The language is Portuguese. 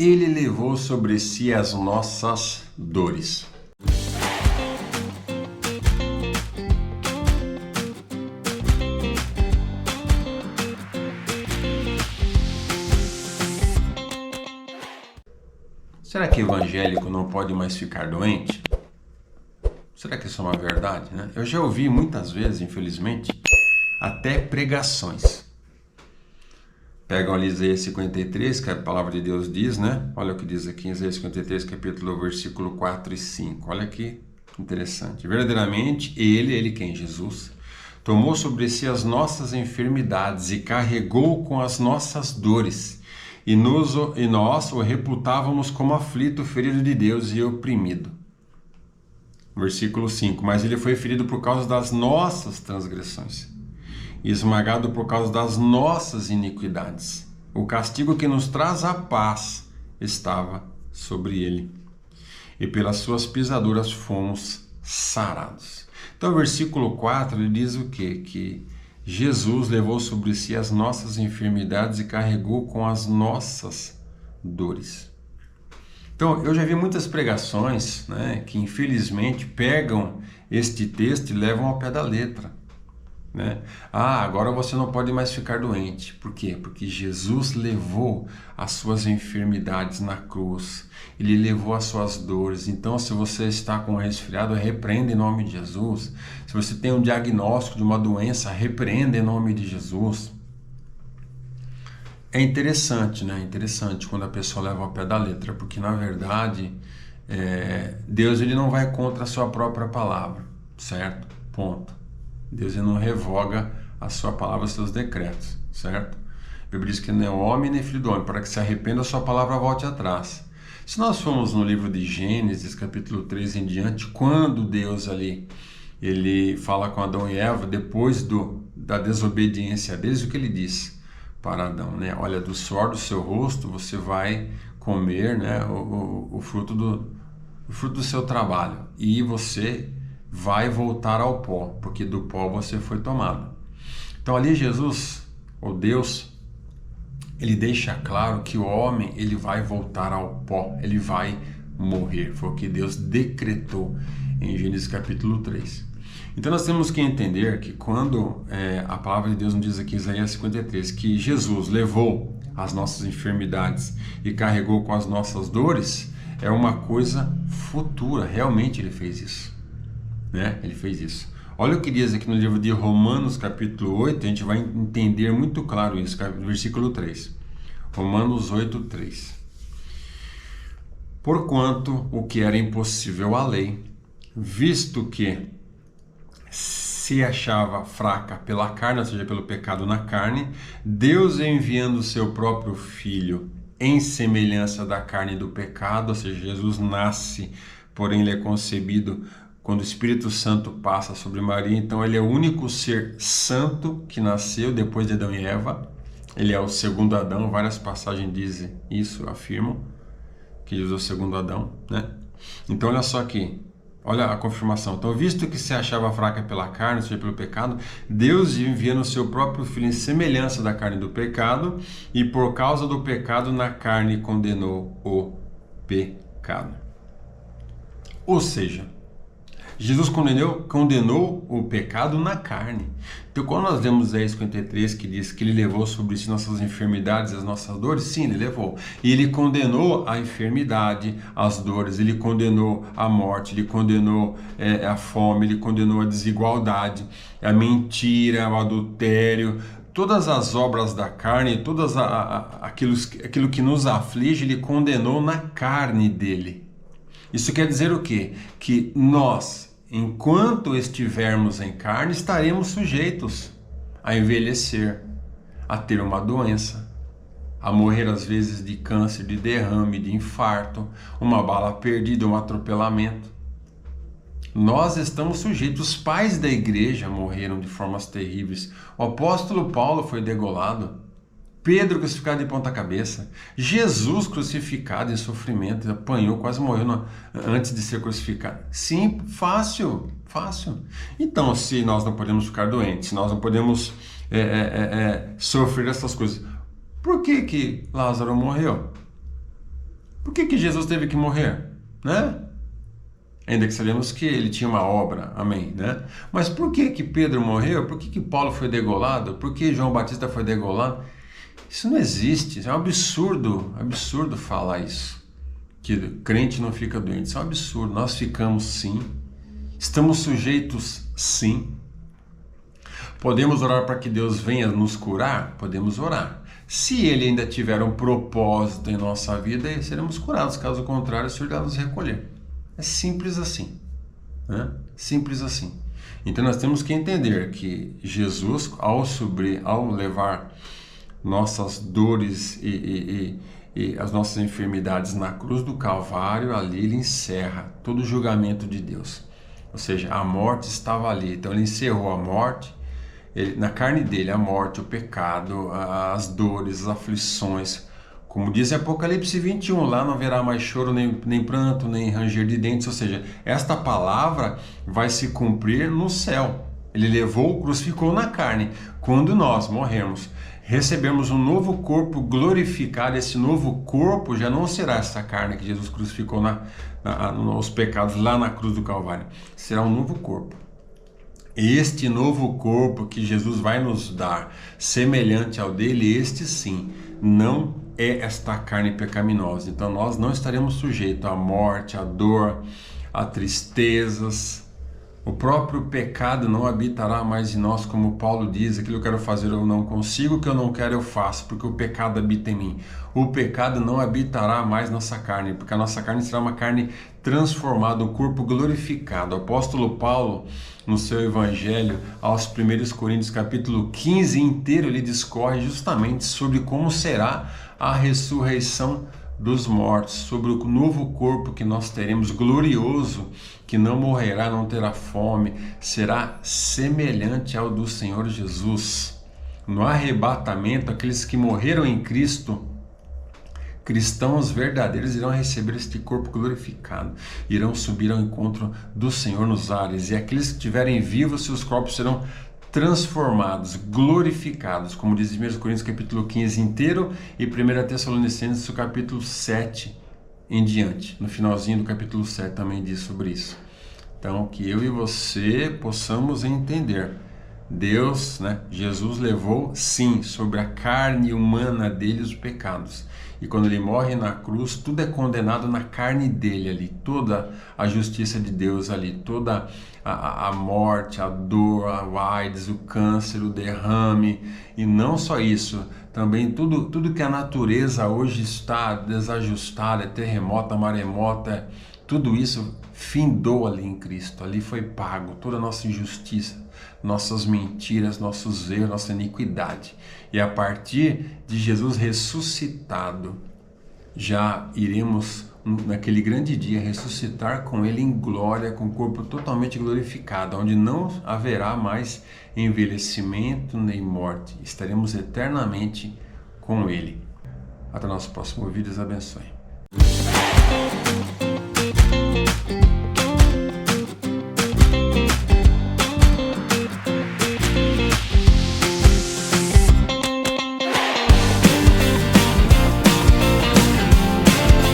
Ele levou sobre si as nossas dores. Será que evangélico não pode mais ficar doente? Será que isso é uma verdade, né? Eu já ouvi muitas vezes, infelizmente, até pregações. Pegam ali Isaías 53, que a palavra de Deus diz, né? Olha o que diz aqui em Isaías 53, capítulo, versículo 4 e 5. Olha que interessante. Verdadeiramente, ele quem? Jesus, tomou sobre si as nossas enfermidades e carregou com as nossas dores. E nós o reputávamos como aflito, ferido de Deus e oprimido. Versículo 5. Mas ele foi ferido por causa das nossas transgressões e esmagado por causa das nossas iniquidades. O castigo que nos traz a paz estava sobre ele, e pelas suas pisaduras fomos sarados. Então, o versículo 4 ele diz o quê? Que Jesus levou sobre si as nossas enfermidades e carregou com as nossas dores. Então, eu já vi muitas pregações, né, que infelizmente pegam este texto e levam ao pé da letra. Né? Agora você não pode mais ficar doente. Por quê? Porque Jesus levou as suas enfermidades na cruz. Ele levou as suas dores. Então, se você está com um resfriado, repreenda em nome de Jesus. Se você tem um diagnóstico de uma doença, repreenda em nome de Jesus. É interessante, né? Interessante quando a pessoa leva ao pé da letra, porque na verdade Deus ele não vai contra a sua própria palavra, certo? Ponto. Deus ele não revoga a sua palavra, os seus decretos, certo? A Bíblia diz que nem o homem nem filho do homem, para que se arrependa a sua palavra volte atrás. Se nós formos no livro de Gênesis, capítulo 3 em diante, quando Deus ali, ele fala com Adão e Eva, depois da desobediência deles, o que ele diz para Adão, né? Olha, do suor do seu rosto você vai comer, né, o fruto do seu trabalho, e você vai voltar ao pó, porque do pó você foi tomado. Então ali Jesus, ou Deus, ele deixa claro que o homem ele vai voltar ao pó, ele vai morrer. Foi o que Deus decretou em Gênesis capítulo 3. Então nós temos que entender que quando a palavra de Deus nos diz aqui em Isaías 53 que Jesus levou as nossas enfermidades e carregou com as nossas dores, é uma coisa futura. Realmente ele fez isso. Né? Ele fez isso. Olha o que diz aqui no livro de Romanos capítulo 8, a gente vai entender muito claro isso, versículo 3. Romanos 8, 3. Porquanto o que era impossível à lei, visto que se achava fraca pela carne, ou seja, pelo pecado na carne, Deus enviando o seu próprio Filho em semelhança da carne do pecado, ou seja, Jesus nasce, porém ele é concebido quando o Espírito Santo passa sobre Maria. Então ele é o único ser santo que nasceu depois de Adão e Eva. Ele é o segundo Adão, várias passagens dizem isso, afirmam que Jesus é o segundo Adão, né? Então olha só aqui, olha a confirmação. Então, visto que se achava fraca pela carne, ou seja, pelo pecado, Deus enviando o seu próprio Filho em semelhança da carne do pecado, e por causa do pecado na carne condenou o pecado. Ou seja, Jesus condenou o pecado na carne. Então, quando nós vemos Isaías 53, que diz que ele levou sobre si nossas enfermidades e as nossas dores, sim, ele levou. E ele condenou a enfermidade, as dores, ele condenou a morte, ele condenou a fome, ele condenou a desigualdade, a mentira, o adultério, todas as obras da carne, todas aquilo que nos aflige, ele condenou na carne dele. Isso quer dizer o quê? Que nós, enquanto estivermos em carne, estaremos sujeitos a envelhecer, a ter uma doença, a morrer às vezes de câncer, de derrame, de infarto, uma bala perdida, um atropelamento. Nós estamos sujeitos. Os pais da igreja morreram de formas terríveis. O apóstolo Paulo foi degolado. Pedro crucificado de ponta cabeça, Jesus crucificado em sofrimento, apanhou, quase morreu antes de ser crucificado. Sim, fácil. Então, se nós não podemos ficar doentes, se nós não podemos sofrer essas coisas, por que Lázaro morreu? que Jesus teve que morrer? Né? Ainda que sabemos que ele tinha uma obra, amém, né? Mas por que Pedro morreu? Por que Paulo foi degolado? Por que João Batista foi degolado? Isso não existe, isso é um absurdo falar isso. Que crente não fica doente, isso é um absurdo. Nós ficamos sim, estamos sujeitos sim. Podemos orar para que Deus venha nos curar? Podemos orar. Se Ele ainda tiver um propósito em nossa vida, seremos curados. Caso contrário, o Senhor irá nos recolher. É simples assim, né? Simples assim. Então nós temos que entender que Jesus, ao levar nossas dores e as nossas enfermidades na cruz do Calvário, ali ele encerra todo o julgamento de Deus. Ou seja, a morte estava ali. Então ele encerrou a morte, na carne dele, a morte, o pecado, as dores, as aflições. Como diz em Apocalipse 21, lá não haverá mais choro, nem pranto, nem ranger de dentes. Ou seja, esta palavra vai se cumprir no céu. Ele levou, crucificou na carne. Quando nós morremos, recebemos um novo corpo glorificado. Esse novo corpo já não será essa carne que Jesus crucificou nos pecados lá na cruz do Calvário. Será um novo corpo. Este novo corpo que Jesus vai nos dar, semelhante ao dele, este sim, não é esta carne pecaminosa. Então nós não estaremos sujeitos à morte, à dor, a tristezas. O próprio pecado não habitará mais em nós, como Paulo diz, aquilo que eu quero fazer eu não consigo, o que eu não quero eu faço, porque o pecado habita em mim. O pecado não habitará mais nossa carne, porque a nossa carne será uma carne transformada, um corpo glorificado. O apóstolo Paulo, no seu evangelho, aos 1 Coríntios capítulo 15 inteiro, ele discorre justamente sobre como será a ressurreição dos mortos, sobre o novo corpo que nós teremos, glorioso, que não morrerá, não terá fome, será semelhante ao do Senhor Jesus. No arrebatamento, aqueles que morreram em Cristo, cristãos verdadeiros, irão receber este corpo glorificado, irão subir ao encontro do Senhor nos ares, e aqueles que estiverem vivos, seus corpos serão transformados, glorificados, como diz em 1 Coríntios capítulo 15 inteiro e 1 Tessalonicenses capítulo 7 em diante. No finalzinho do capítulo 7 também diz sobre isso. Então, que eu e você possamos entender. Deus, Jesus levou, sim, sobre a carne humana dele os pecados. E quando ele morre na cruz, tudo é condenado na carne dele ali. Toda a justiça de Deus ali, toda a morte, a dor, o AIDS, o câncer, o derrame. E não só isso, também tudo que a natureza hoje está desajustada, terremoto, maremota, tudo isso findou ali em Cristo. Ali foi pago toda a nossa injustiça, nossas mentiras, nossos erros, nossa iniquidade. E a partir de Jesus ressuscitado, já iremos, naquele grande dia, ressuscitar com Ele em glória, com o corpo totalmente glorificado, onde não haverá mais envelhecimento nem morte. Estaremos eternamente com Ele. Até o nosso próximo vídeo. Deus abençoe.